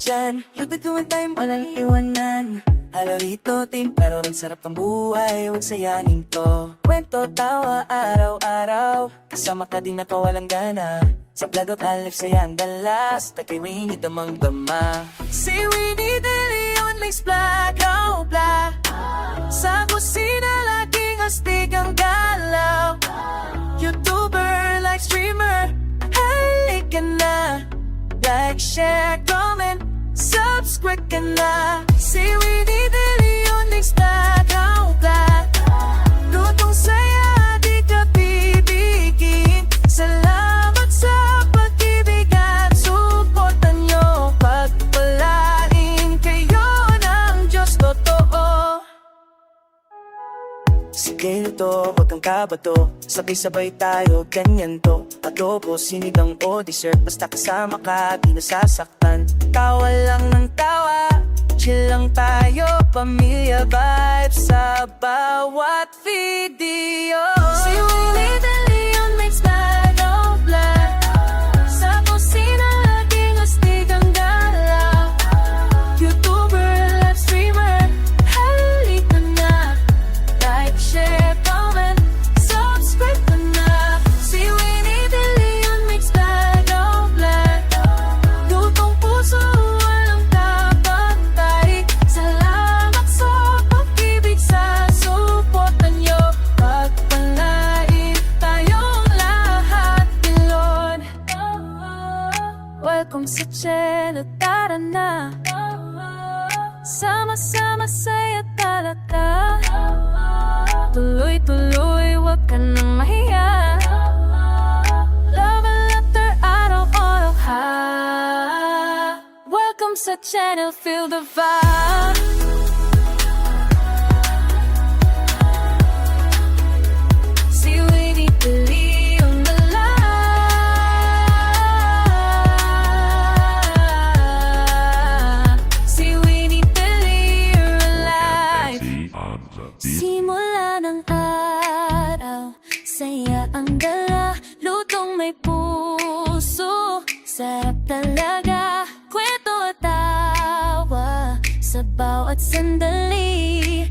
dyan. Lupit ko ang time, walang iwanan. Halo rito, team, pero ang sarap ang buhay. Huwag sayanin to. Kwento, tawa, araw-araw. Kasama ka din ako, walang gana. Sa vlog at alif saya ang dalas. Takay Winnie damang dama. Si Winnie de Leon makes black, oh black. Sa kusina laging astig ang galaw. YouTuber, live streamer, halika na. Like, share, comment, subscribe ka na. Si Winnie de Leon makes black, oh black. Lutong saya, di ka bibigin. Salamat sa pag-ibig at suportan nyo. Pagpalain kayo ng Diyos totoo. Sige luto, wag kang kabato. Sabay-sabay tayo, ganyan to. Adobo, sinigang o dessert. Basta kasama ka, di nasasaktan. Tawa lang ng tawa, chill lang tayo. Pamilya vibes sa bawat video. Si Winnie de Leon makes black, oh black. Sa kusina laging astig ang galaw. YouTuber, live streamer, halika na. Like, share, comment, subscribe ka na. Si Winnie de Leon makes black, oh black. Lutong puso, walang kapantay. Salamat sa pag-ibig, sa suportan nyo. Pagpalain tayong lahat, Lord. Welcome sa channel, tara na. Sama-sama saya talaga. Tuloy-tuloy, wag ka nang mahiya. Love and laughter, araw-araw ha. Welcome sa channel, feel the vibe. Si Winnie de Leon the live. Si Winnie de Leon alive. Simula ng araw, saya ang dala. Lutong may puso, sarap talaga. Kwento at tawa sa bawat sandali.